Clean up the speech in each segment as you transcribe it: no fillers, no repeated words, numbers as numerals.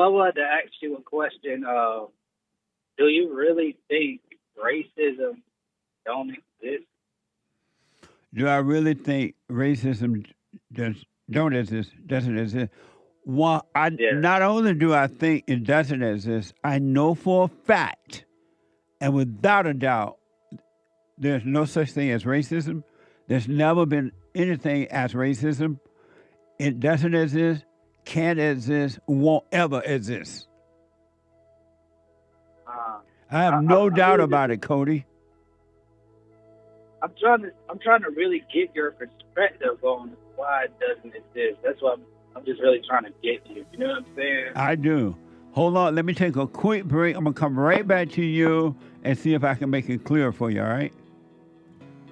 I wanted to ask you a question. Do you really think racism don't exist? Do I really think racism does don't exist? Doesn't exist? Well, I Yeah. not only do I think it doesn't exist, I know for a fact, and without a doubt, there's no such thing as racism. There's never been anything as racism. It doesn't exist, can't exist, won't ever exist. Uh, I have no I doubt really just about it, Cody. I'm trying to really get your perspective on why it doesn't exist. That's what I'm just really trying to get you. You know what I'm saying? I do. Hold on, let me take a quick break. I'm gonna come right back to you and see if I can make it clear for you. All right,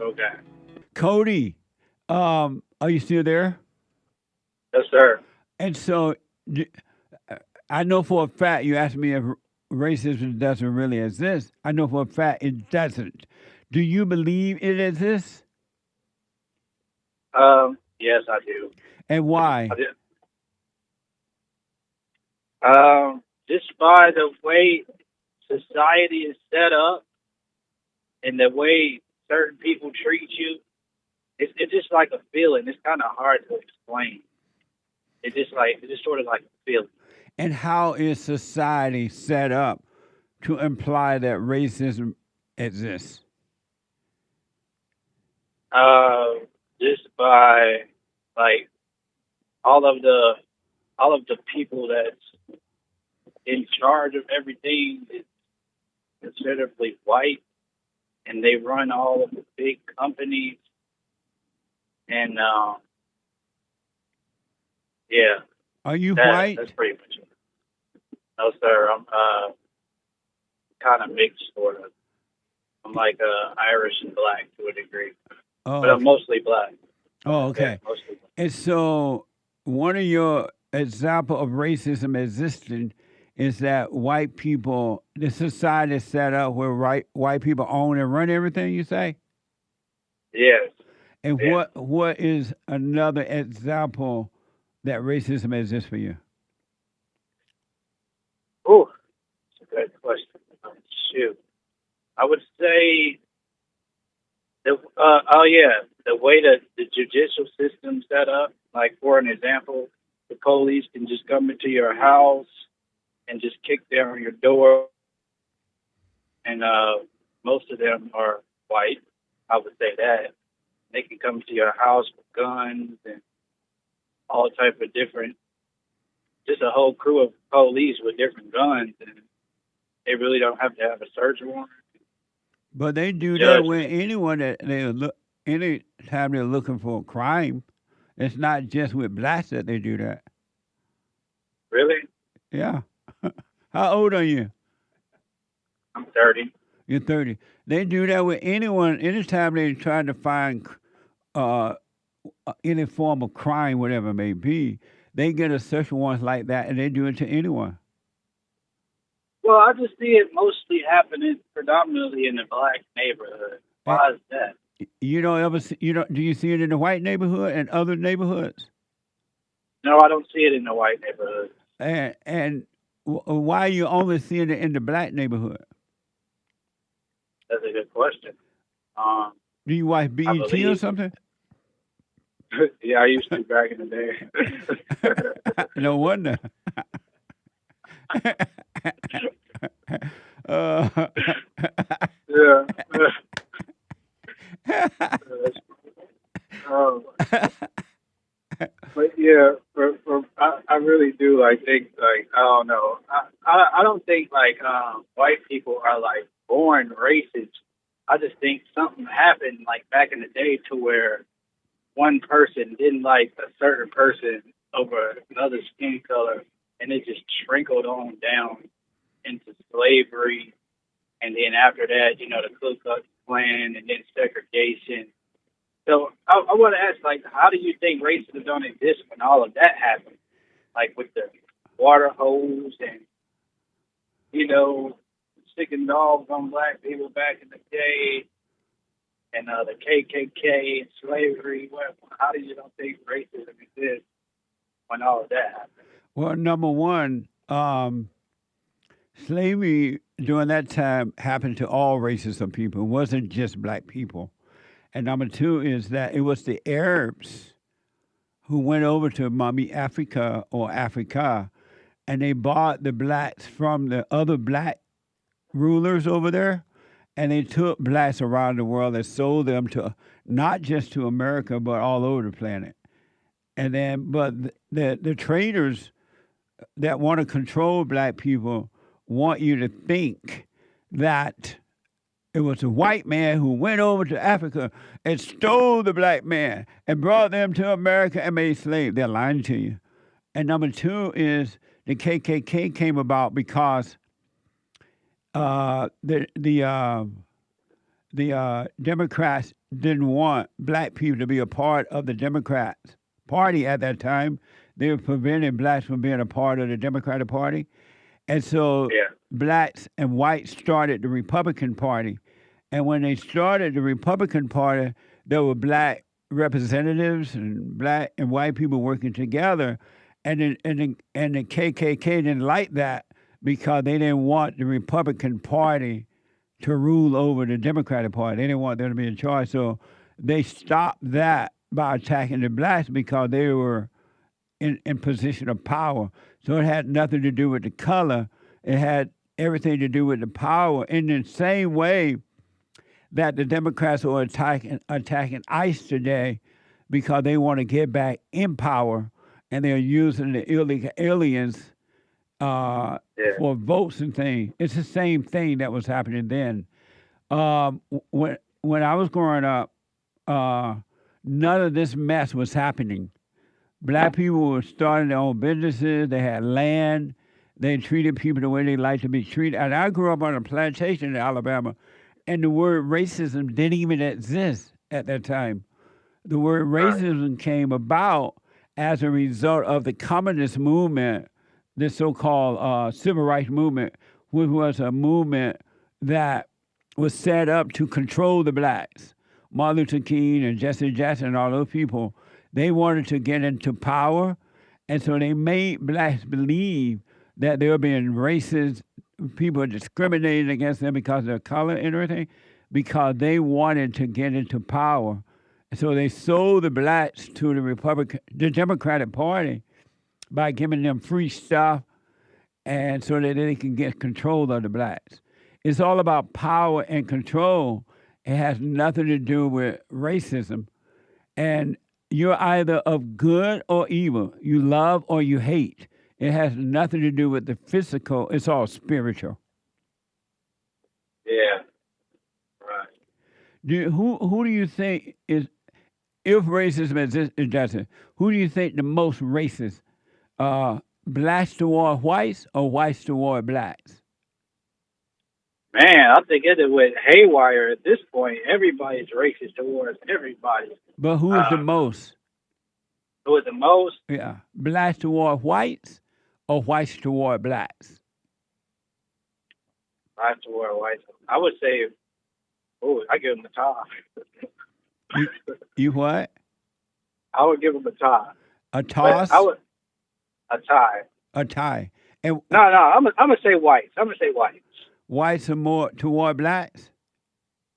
Okay. Cody. Are you still there? Yes, sir. And so, d- I know for a fact you asked me if racism doesn't really exist. I know for a fact it doesn't. Do you believe it exists, Yes, I do. and I why? do. Just by the way society is set up and the way certain people treat you, it's just like a feeling. It's kind of hard to explain. It's just sort of like a feeling. And how is society set up to imply that racism exists? Just by like all of the all of the people that's in charge of everything is considerably white, and they run all of the big companies. And yeah, Are you white? that's pretty much it. No, sir, I'm kind of mixed, sort of. I'm like Irish and black to a degree, but Oh, I'm okay. mostly black. Oh, Yeah, okay. mostly black. And so, one of your example of racism existing is that white people, the society is set up where white people own and run everything. You say, Yes, and yeah. what is another example that racism exists for you? Ooh, that's a good question. Shoot, I would say oh yeah, the way that the judicial system's set up. Like for an example, the police can just come into your house and just kick down your door, and most of them are white. I would say that they can come to your house with guns and all type of different, just a whole crew of police with different guns, and they really don't have to have a search warrant. But they do that Judge, with anyone that they look any time they're looking for a crime. It's not just with blacks that they do that. really? Yeah. How old are you? I'm 30. You're 30. They do that with anyone. Anytime they're trying to find uh, any form of crime, whatever it may be, they get a search warrant like that, and they do it to anyone. Well, I just see it mostly happening predominantly in the black neighborhood. And Why is that? you don't ever see, you don't do you see it in the white neighborhood and other neighborhoods? No, I don't see it in the white neighborhood. And why you only seeing it in the black neighborhood? That's a good question. Um, Do you watch I BET or believe. something? Yeah, I used to back in the day. No wonder. uh, Yeah. Um, but yeah, I really do like think like I don't know. I don't think like white people are like born racist. I just think something happened like back in the day to where one person didn't like a certain person over another skin color, and it just trickled on down into slavery, and then after that, the Ku Klux Klan, and then segregation. So I want to ask, like, how do you think racism don't exist when all of that happened? Like with the water hose and sticking dogs on black people back in the day, and the KKK and slavery. How do you don't think racism exists when all of that happened? well, number one, Um, Slavery during that time happened to all races of people. It wasn't just black people. And number two is that it was the Arabs who went over to Mommy Africa or Africa, and they bought the blacks from the other black rulers over there, and they took blacks around the world and sold them to not just to America but all over the planet. And then, but the traders that want to control black people want you to think that it was a white man who went over to Africa and stole the black man and brought them to America and made slaves. They're lying to you. And number two is the KKK came about because the Democrats didn't want black people to be a part of the Democrats Party at that time. They were preventing blacks from being a part of the Democratic Party. And so Yeah. blacks and whites started the Republican Party. And when they started the Republican Party, there were black representatives and black and white people working together. And the KKK didn't like that because they didn't want the Republican Party to rule over the Democratic Party. They didn't want them to be in charge. So they stopped that by attacking the blacks because they were in position of power. So it had nothing to do with the color. It had everything to do with the power. In the same way that the Democrats are attacking ICE today because they want to get back in power, and they're using the illegal aliens Yeah. for votes and things. It's the same thing that was happening then. When I was growing up, none of this mess was happening. Black people were starting their own businesses. They had land. They treated people the way they like to be treated. And I grew up on a plantation in Alabama, and the word racism didn't even exist at that time. The word racism came about as a result of the communist movement, the so-called civil rights movement, which was a movement that was set up to control the blacks. Martin Luther King and Jesse Jackson and all those people, they wanted to get into power, and so they made blacks believe that they were being racist, people were discriminating against them because of their color and everything, because they wanted to get into power. So they sold the blacks to the Democratic Party by giving them free stuff, and so that they can get control of the blacks. It's all about power and control. It has nothing to do with racism. And you're either of good or evil. You love or you hate. It has nothing to do with the physical. It's all spiritual. Yeah. Right. Who do you think is, if racism exists, who do you think the most racist? Blacks toward whites or whites toward blacks? Man, I think it went haywire at this point. Everybody's racist towards everybody. But who is the most? Who is the most? Yeah, blacks toward whites or whites toward blacks? Blacks toward whites. I would say, I give them a tie. You what? I would give them a tie. A toss? A tie. A tie. And No, I'm gonna say whites. I'm gonna say whites. whites are more toward blacks?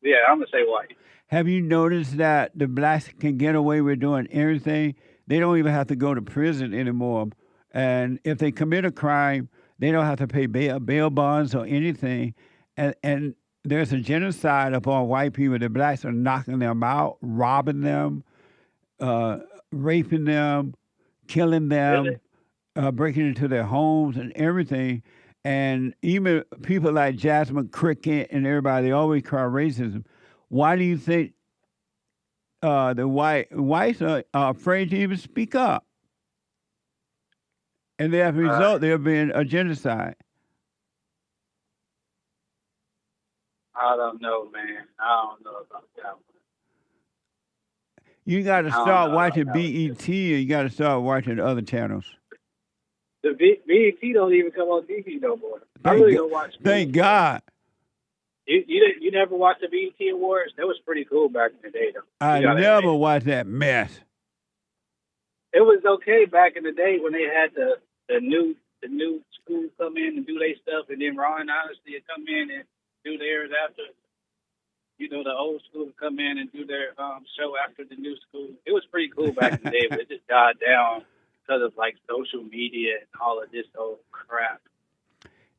Yeah, I'm gonna say whites. Have you noticed that the blacks can get away with doing everything? They don't even have to go to prison anymore. And if they commit a crime, they don't have to pay bail bonds or anything. And there's a genocide upon white people. The blacks are knocking them out, robbing them, raping them, killing them, breaking into their homes and everything. And even people like Jasmine Cricket and everybody, they always cry racism. Why do you think the whites are afraid to even speak up? And as a result, there being a genocide. I don't know, man. I don't know about that one. You got to I don't start know watching about that one. BET, or you got to start watching other channels. The BET don't even come on TV no more. I really don't watch. Thank God. You never watched the BET Awards? That was pretty cool back in the day, though. I You gotta never admit. watched that mess. It was okay back in the day when they had the the new school come in and do their stuff, and then Ron and Honesty would come in and do theirs after. You know, the old school would come in and do their show after the new school. It was pretty cool back in the day, but it just died down because of like social media and all of this old crap.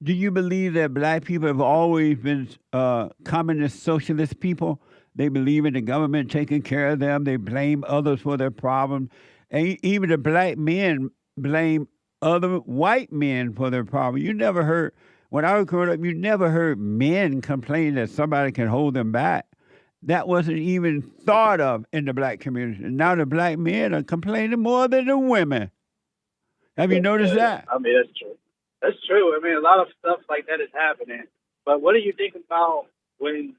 Do you believe that black people have always been communist socialist people? They believe in the government taking care of them. They blame others for their problems. And even the black men blame other white men for their problems. You never heard, when I was growing up, you never heard men complain that somebody can hold them back. That wasn't even thought of in the black community. And now the black men are complaining more than the women. Have you noticed that? I mean, that's true. That's true. I mean, a lot of stuff like that is happening. But what do you think about when,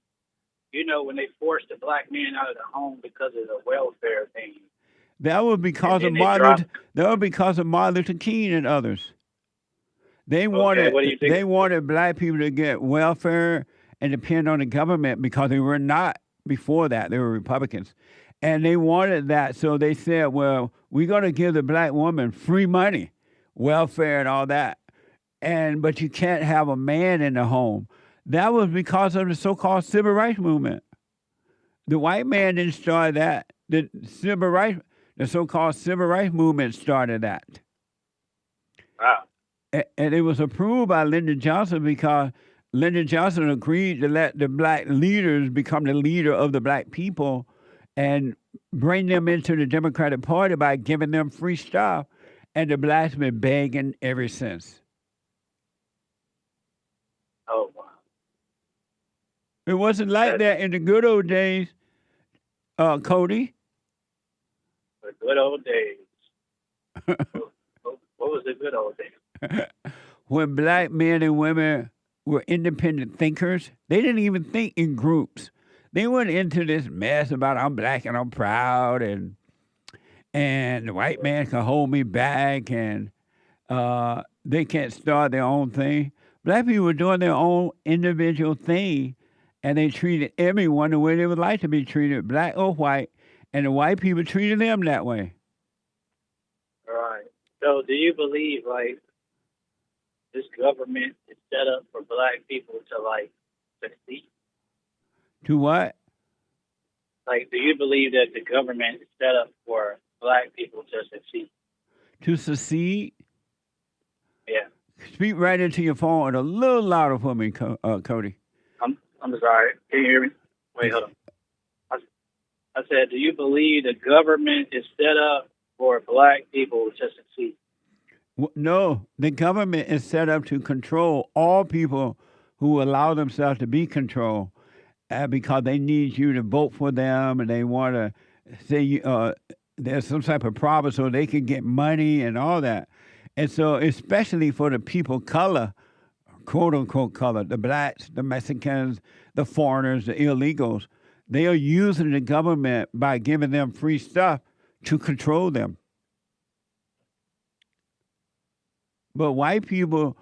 you know, when they forced the black men out of the home because of the welfare thing? That was because of Martin Luther King and others. They wanted what do you think? They wanted black people to get welfare and depend on the government because they were not before that. They were Republicans. And they wanted that, so they said, well, we're going to give the black woman free money, welfare and all that. But you can't have a man in the home. That was because of the so-called civil rights movement. The white man didn't start that. The so-called civil rights movement started that. Wow. And it was approved by Lyndon Johnson because Lyndon Johnson agreed to let the black leaders become the leader of the black people and bring them into the Democratic Party by giving them free stuff. And the blacks have been begging ever since. Oh, wow. It wasn't like that in the good old days, Cody. The good old days. What was the good old days? When black men and women were independent thinkers, they didn't even think in groups. They went into this mess about I'm black and I'm proud and the white man can hold me back and they can't start their own thing. Black people were doing their own individual thing, and they treated everyone the way they would like to be treated, black or white, and the white people treated them that way. Right. So do you believe, like, this government is set up for black people to, like, succeed? To what? Like, do you believe that the government is set up for black people to succeed? To succeed? Yeah. Speak right into your phone a little louder for me, Cody. I'm sorry. Can you hear me? Wait, hold on. I said, do you believe the government is set up for black people to succeed? No, the government is set up to control all people who allow themselves to be controlled because they need you to vote for them and they want to say there's some type of problem so they can get money and all that. And so especially for the people color, quote unquote color, the blacks, the Mexicans, the foreigners, the illegals, they are using the government by giving them free stuff to control them. But white people,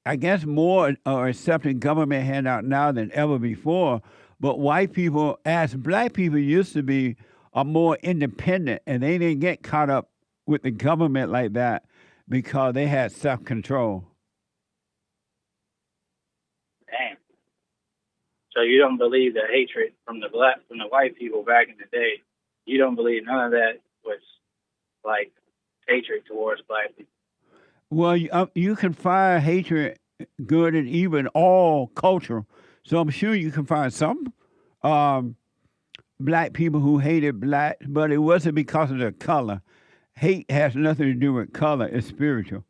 I guess more are accepting government handout now than ever before. But white people, as black people used to be, are more independent and they didn't get caught up with the government like that because they had self-control. Damn. So you don't believe the hatred from the white people back in the day? You don't believe none of that was like hatred towards black people? Well, you can find hatred, good and evil in all culture. So I'm sure you can find some black people who hated black, but it wasn't because of their color. Hate has nothing to do with color. It's spiritual.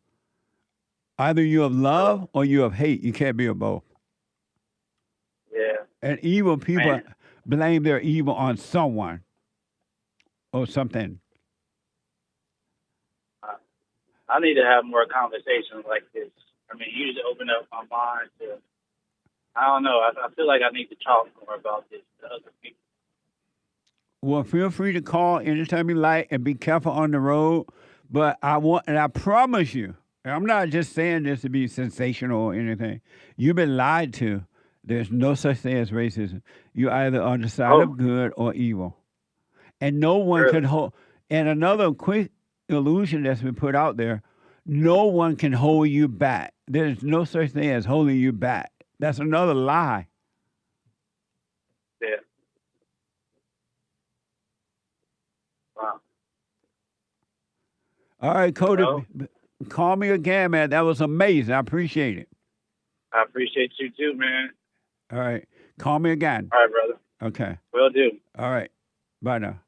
Either you have love or you have hate. You can't be of both. Yeah. And evil people blame their evil on someone or something. I need to have more conversations like this. I mean, you just open up my mind to, I don't know, I feel like I need to talk more about this to other people. Well, feel free to call anytime you like and be careful on the road. But I promise you, and I'm not just saying this to be sensational or anything. You've been lied to. There's no such thing as racism. You're either on the side of good or evil. And no one can hold. And another quick illusion that's been put out there, No one can hold you back. There's no such thing as holding you back. That's another lie. Yeah. Wow. All right, Cody, Well, call me again, man. That was amazing. I appreciate it. I appreciate you too, man. All right, call me again. All right, brother. Okay. Will do. All right. Bye now.